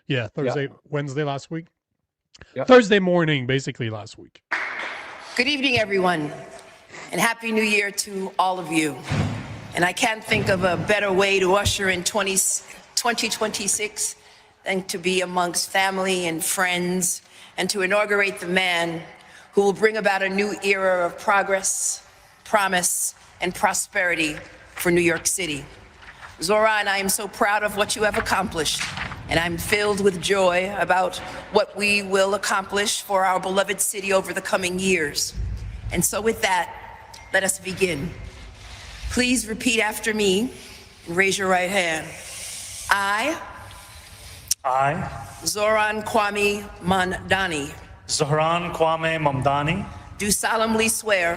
Yeah, Wednesday last week. Thursday morning, basically last week. Good evening, everyone, and Happy New Year to all of you. And I can't think of a better way to usher in 2026 than to be amongst family and friends and to inaugurate the man who will bring about a new era of progress, promise, and prosperity for New York City. Zoran, I am so proud of what you have accomplished, and I'm filled with joy about what we will accomplish for our beloved city over the coming years. And so with that, let us begin. Please repeat after me. Raise your right hand. I, Zohran Mamdani, Zohran Mamdani, do solemnly swear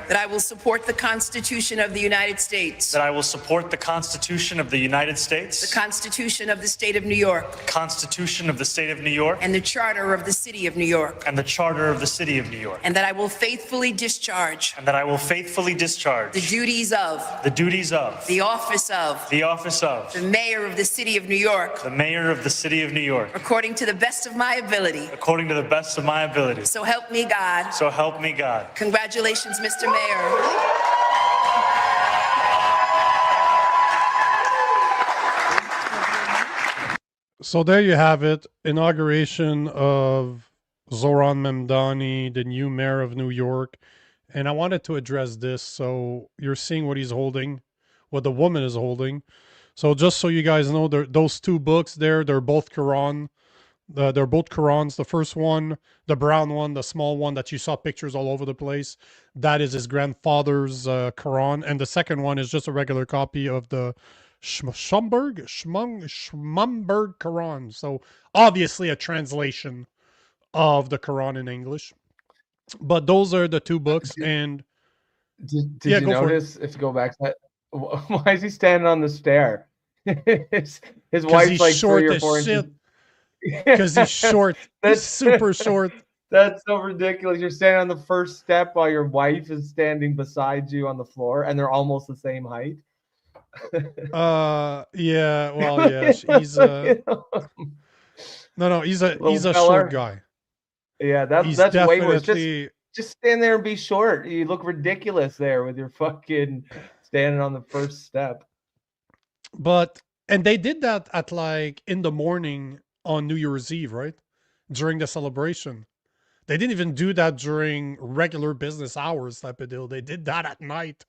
that I will support the Constitution of the United States, I will support the Constitution of the United States, the Constitution of the State of New York, the Constitution of the State of New York, and the Charter of the City of New York, and the Charter of the City of New York, and that I will faithfully discharge and that I will faithfully discharge the duties of the office of the Mayor of the City of New York, the Mayor of the City of New York, according to the best of my ability. So help me God. So help me God. Congratulations, Mr. Mayor. So there you have it. Inauguration of Zohran Mamdani, the new mayor of New York. And I wanted to address this. So you're seeing what he's holding, what the woman is holding. So just so you guys know, those two books there, they're both Quran. They're both Qurans. The first one, the brown one, the small one that you saw pictures all over the place, that is his grandfather's Quran. And the second one is just a regular copy of the Schmumberg Quran. So obviously a translation of the Quran in English. But those are the two books. And did yeah, you go for it. notice, if you go back to that, why is he standing on the stair? his Because wife's he's like short 3 or as 4 shit. inches. Because he's short. He's super short. That's so ridiculous. You're standing on the first step while your wife is standing beside you on the floor, and they're almost the same height. Yeah, well, yeah, he's no, he's a Little short feller. guy. Yeah, He's that's way worse. definitely Just stand there and be short. You look ridiculous there with your fucking standing on the first step. and they did that at like in the morning on New Year's Eve, right? During the celebration. They didn't even do that during regular business hours type of deal. They did that at night.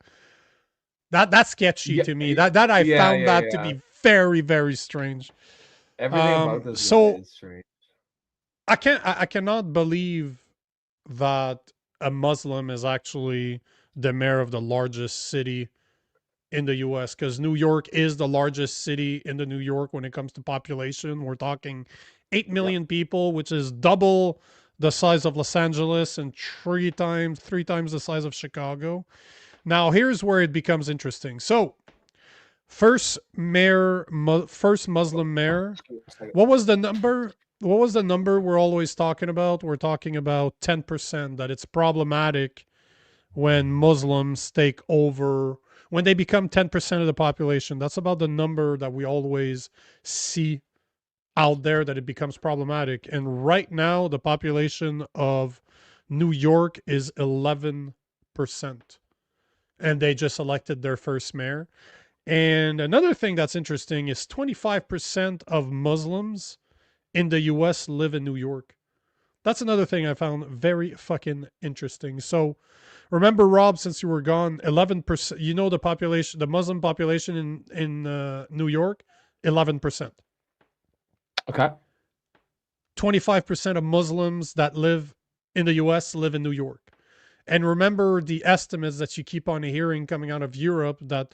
That's sketchy Yeah, to me. That I found that to be very, very strange. Everything about this So guy is strange. I cannot believe that a Muslim is actually the mayor of the largest city in the US, because New York is the largest city in the New York when it comes to population. We're talking 8 million people, which is double the size of Los Angeles and three times the size of Chicago. Now, here's where it becomes interesting. So, first Muslim mayor. What was the number? What was the number we're always talking about? We're talking about 10%, that it's problematic when Muslims take over, when they become 10% of the population. That's about the number that we always see out there, that it becomes problematic. And right now, the population of New York is 11%. And they just elected their first mayor. And another thing that's interesting is 25% of Muslims in the US live in New York. That's another thing I found very fucking interesting. So remember, Rob, since you were gone, 11%, you know, the population, the Muslim population in New York, 11%. Okay. 25% of Muslims that live in the US live in New York. And remember the estimates that you keep on hearing coming out of Europe, that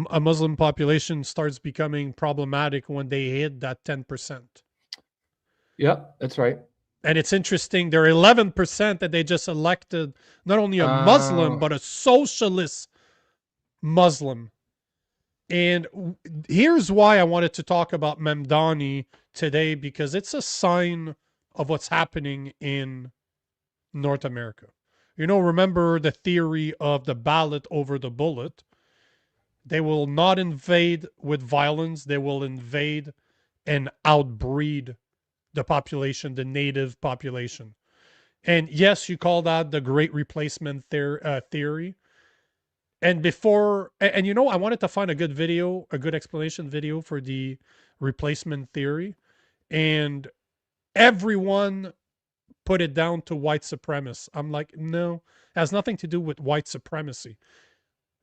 a Muslim population starts becoming problematic when they hit that 10%. Yep, that's right. And it's interesting, they're 11% that they just elected not only a Muslim, but a socialist Muslim. And here's why I wanted to talk about Mamdani today, because it's a sign of what's happening in North America. You know, remember the theory of the ballot over the bullet. They will not invade with violence. They will invade and outbreed the population, the native population. And yes, you call that the great replacement theory. And before, and you know, I wanted to find a good video, a good explanation video for the replacement theory. And everyone put it down to white supremacists. I'm like, no, it has nothing to do with white supremacy.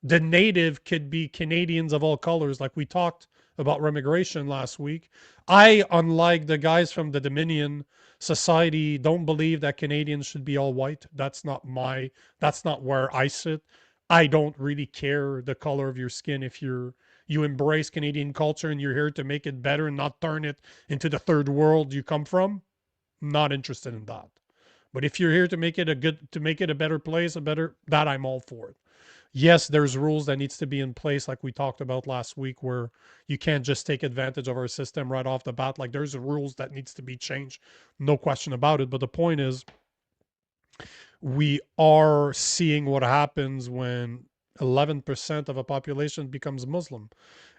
The native could be Canadians of all colors, like we talked about remigration last week. I, unlike the guys from the Dominion Society, don't believe that Canadians should be all white. That's not where I sit. I don't really care the color of your skin. If you embrace Canadian culture and you're here to make it better and not turn it into the third world you come from, not interested in that. But if you're here to make it a better place, that I'm all for it. Yes, there's rules that needs to be in place, like we talked about last week, where you can't just take advantage of our system right off the bat. Like, there's rules that needs to be changed, no question about it. But the point is, we are seeing what happens when 11% of a population becomes Muslim.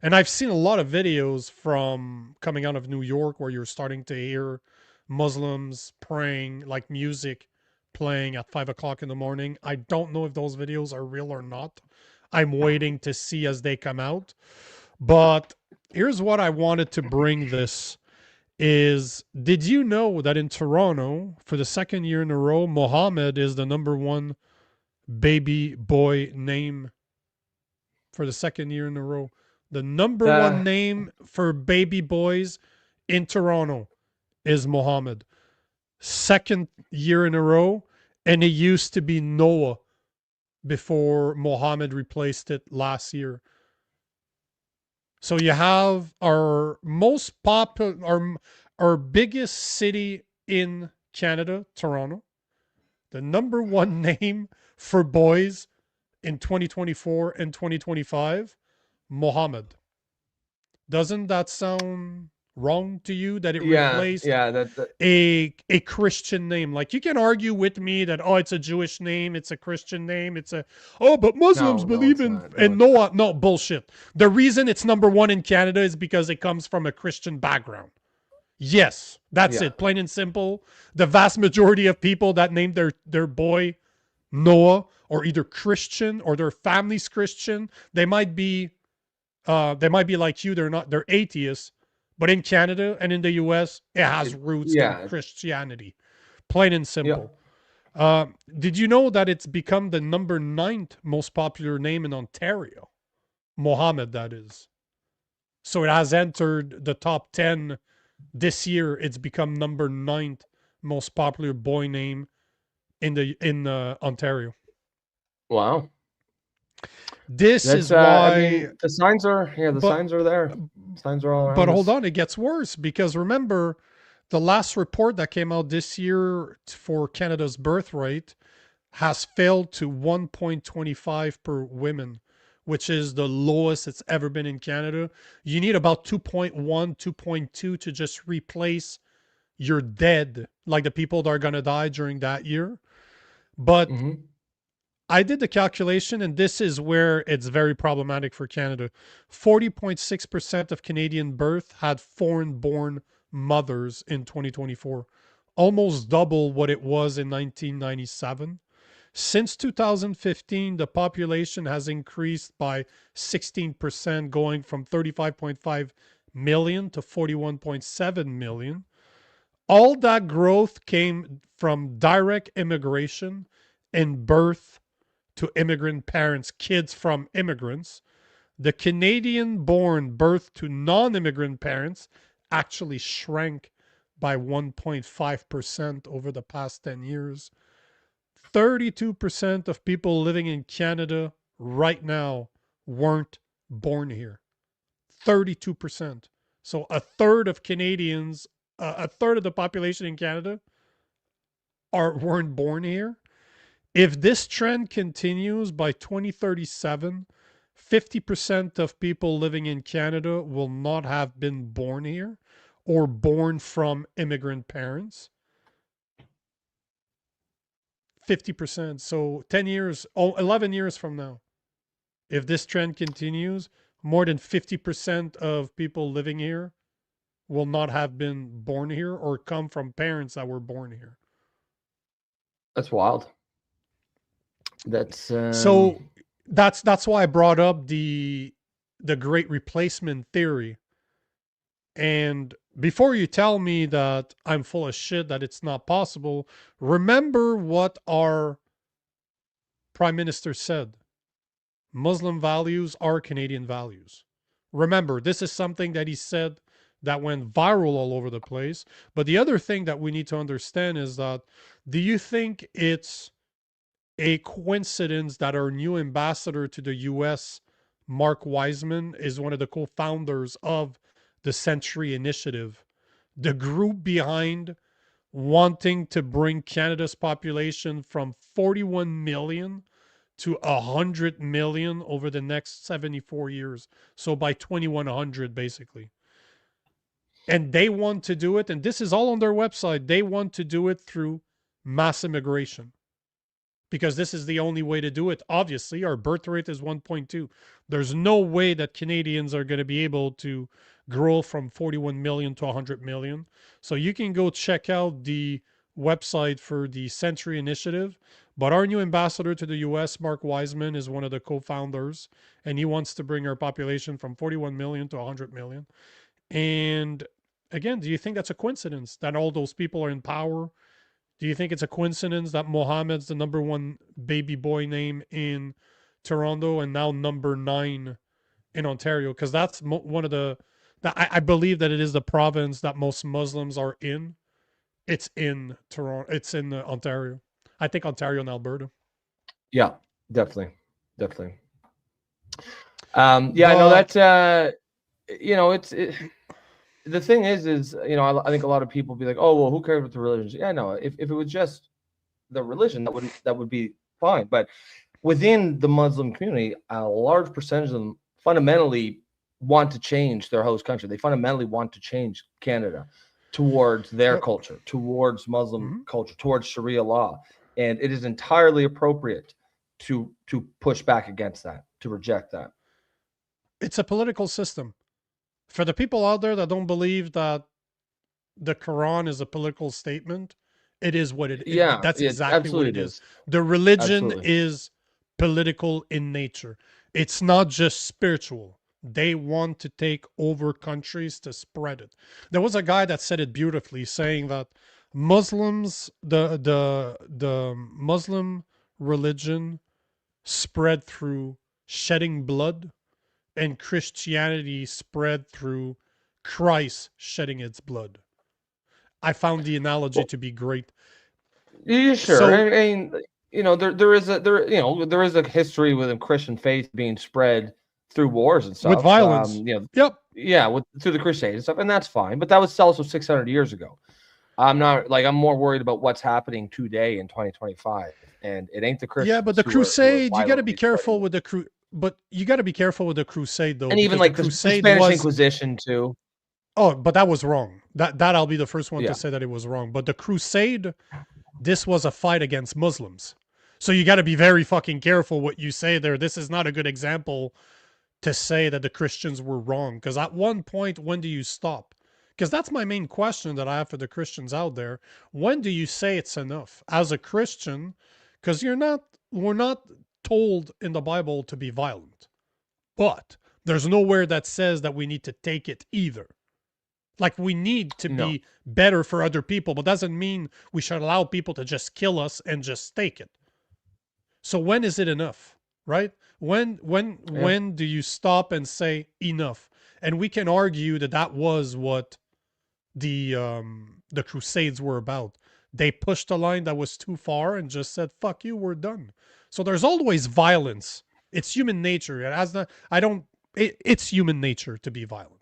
And I've seen a lot of videos from coming out of New York where you're starting to hear Muslims praying, like music playing at 5 o'clock in the morning. I don't know if those videos are real or not. I'm waiting to see as they come out. But here's what I wanted to bring this is, did you know that in Toronto, for the second year in a row, Mohammed is the #1 baby boy name for the second year in a row? The #1 name for baby boys in Toronto is Mohammed. Second year in a row, and it used to be Noah before Mohammed replaced it last year. So you have our most popular, our biggest city in Canada, Toronto, the #1 name for boys in 2024 and 2025, Mohammed. Doesn't that sound wrong to you that it replaced a Christian name? Like, you can argue with me that, oh, it's a Jewish name, it's a Christian name, it's a, oh, but Muslims believe in Noah. No, bullshit. The reason it's #1 in Canada is because it comes from a Christian background. Yes, that's it, plain and simple. The vast majority of people that named their boy Noah or either Christian or their family's Christian, they might be like you, they're atheists, but in Canada and in the US, it has roots in Christianity. Plain and simple. Did you know that it's become the #9 most popular name in Ontario? Mohammed, that is. So it has entered the top 10 this year. It's become #9 most popular boy name in Ontario. Wow. This is why, I mean, the signs are signs are there. Signs are all around. But hold on, it gets worse, because remember, the last report that came out this year for Canada's birth rate has failed to 1.25 per women, which is the lowest it's ever been in Canada. You need about 2.1, 2.2 to just replace your dead, like the people that are going to die during that year. But I did the calculation, and this is where it's very problematic for Canada. 40.6% of Canadian birth had foreign-born mothers in 2024, almost double what it was in 1997. Since 2015, the population has increased by 16%, going from 35.5 million to 41.7 million. All that growth came from direct immigration and birth to immigrant parents, kids from immigrants. The Canadian-born birth to non-immigrant parents actually shrank by 1.5% over the past 10 years. 32% of people living in Canada right now weren't born here. 32%. So a third of Canadians, a third of the population in Canada weren't born here. If this trend continues, by 2037, 50% of people living in Canada will not have been born here or born from immigrant parents. 50%. So 10 years, 11 years from now, if this trend continues, more than 50% of people living here will not have been born here or come from parents that were born here. That's wild. So that's why I brought up the great replacement theory. And before you tell me that I'm full of shit, that it's not possible, remember what our Prime Minister said. Muslim values are Canadian values. Remember, this is something that he said that went viral all over the place. But the other thing that we need to understand is that, do you think it's a coincidence that our new ambassador to the US, Mark Wiseman, is one of the co-founders of the Century Initiative, the group behind wanting to bring Canada's population from 41 million to 100 million over the next 74 years. So by 2100, basically. And they want to do it, and this is all on their website, they want to do it through mass immigration, because this is the only way to do it. Obviously, our birth rate is 1.2. There's no way that Canadians are going to be able to grow from 41 million to 100 million. So you can go check out the website for the Century Initiative. But our new ambassador to the US, Mark Wiseman, is one of the co-founders, and he wants to bring our population from 41 million to 100 million. And again, do you think that's a coincidence that all those people are in power? Do you think it's a coincidence that Mohammed's the #1 baby boy name in Toronto and now #9 in Ontario? Because that's one of the, I believe that it is the province that most Muslims are in. It's in Toronto. It's in Ontario. I think Ontario and Alberta. Yeah, definitely. Yeah, no, that's the thing is I think a lot of people be like, oh, well, who cares what the religion is? Yeah, no, if it was just the religion, that would be fine. But within the Muslim community, a large percentage of them fundamentally want to change their host country. They fundamentally want to change Canada towards their culture, towards Muslim culture, towards Sharia law. And it is entirely appropriate to push back against that, to reject that. It's a political system. For the people out there that don't believe that the Quran is a political statement, it is what it is. Yeah, that's exactly what it is. The religion is political in nature. It's not just spiritual. They want to take over countries to spread it. There was a guy that said it beautifully, saying that Muslims, the Muslim religion spread through shedding blood, and Christianity spread through Christ shedding its blood. I found the analogy to be great. Yeah, sure. So, I mean, there is a history with Christian faith being spread through wars and stuff, with violence. Through the Crusades and stuff, and that's fine. But that was also 600 years ago. I'm more worried about what's happening today in 2025, and it ain't the Christians. Yeah, but the Crusade, you got to be careful with the But you got to be careful with the Crusade, though. And even like the Spanish Inquisition too. Oh, but that was wrong. That I'll be the first one to say that it was wrong. But the Crusade, this was a fight against Muslims. So you got to be very fucking careful what you say there. This is not a good example to say that the Christians were wrong. Because at one point, when do you stop? Because that's my main question that I have for the Christians out there. When do you say it's enough? As a Christian, because we're not told in the Bible to be violent. But there's nowhere that says that we need to take it either. Like, we need to be better for other people, but doesn't mean we should allow people to just kill us and just take it. So when is it enough, right? When do you stop and say enough? And we can argue that was what the Crusades were about. They pushed a line that was too far and just said, fuck you, we're done. So there's always violence. It's human nature. It's human nature to be violent.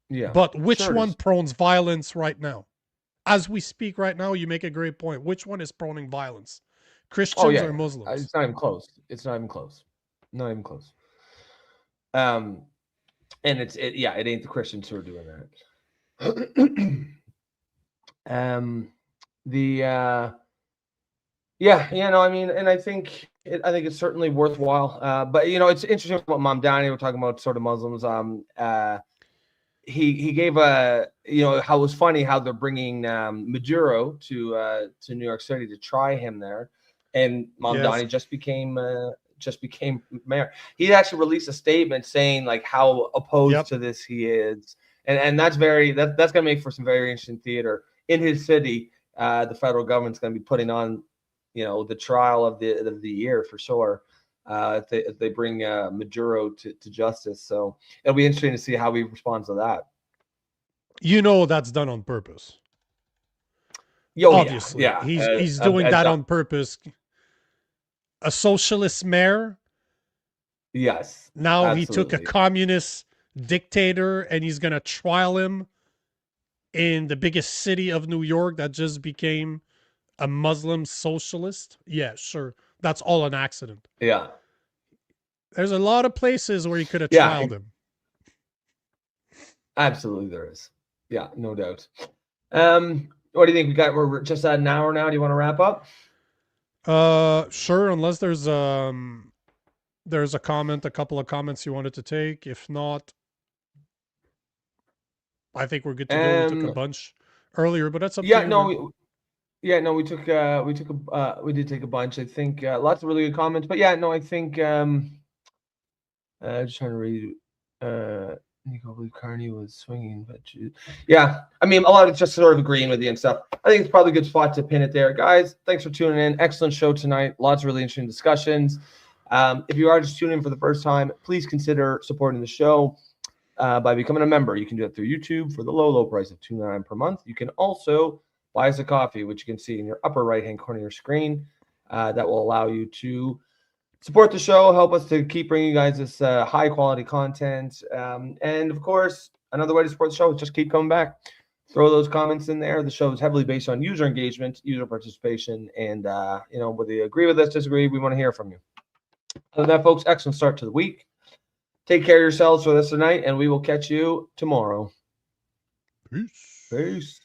Yeah. But which one prones violence right now? As we speak right now, you make a great point. Which one is proning violence? Christians or Muslims? It's not even close. Not even close. And it ain't the Christians who are doing that. I mean, and I think it's certainly worthwhile. But it's interesting about Mamdani. We're talking about sort of Muslims. He gave how it was funny how they're bringing Maduro to New York City to try him there, and Mamdani just became mayor. He actually released a statement saying like how opposed to this he is, and that's that's gonna make for some very interesting theater in his city. The federal government's gonna be putting on the trial of the year for sure. If they bring Maduro to justice. So it'll be interesting to see how he responds to that. That's done on purpose. Obviously. Yeah. He's doing that on purpose. A socialist mayor. Yes. Now absolutely. He took a communist dictator and he's going to trial him in the biggest city of New York that just became a Muslim socialist. Yeah, sure. That's all an accident. Yeah. There's a lot of places where you could have trialed him. Absolutely there is. Yeah, no doubt. What do you think? We're just at an hour now. Do you want to wrap up? Sure, unless there's a couple of comments you wanted to take. If not, I think we're good to go. We took a bunch earlier, but that's up to you. We did take a bunch. I think lots of really good comments. But I think just trying to read. Nico, I believe Carney was swinging, but yeah, I mean, a lot of just sort of agreeing with you and stuff. I think it's probably a good spot to pin it there, guys. Thanks for tuning in. Excellent show tonight. Lots of really interesting discussions. If you are just tuning in for the first time, please consider supporting the show by becoming a member. You can do it through YouTube for the low price of $2.99 per month. You can also buy us a coffee, which you can see in your upper right-hand corner of your screen. That will allow you to support the show, help us to keep bringing you guys this high-quality content. And, of course, another way to support the show is just keep coming back. Throw those comments in there. The show is heavily based on user engagement, user participation, and, whether you agree with us, disagree, we want to hear from you. Other than that, folks, excellent start to the week. Take care of yourselves for this tonight, and we will catch you tomorrow. Peace. Peace.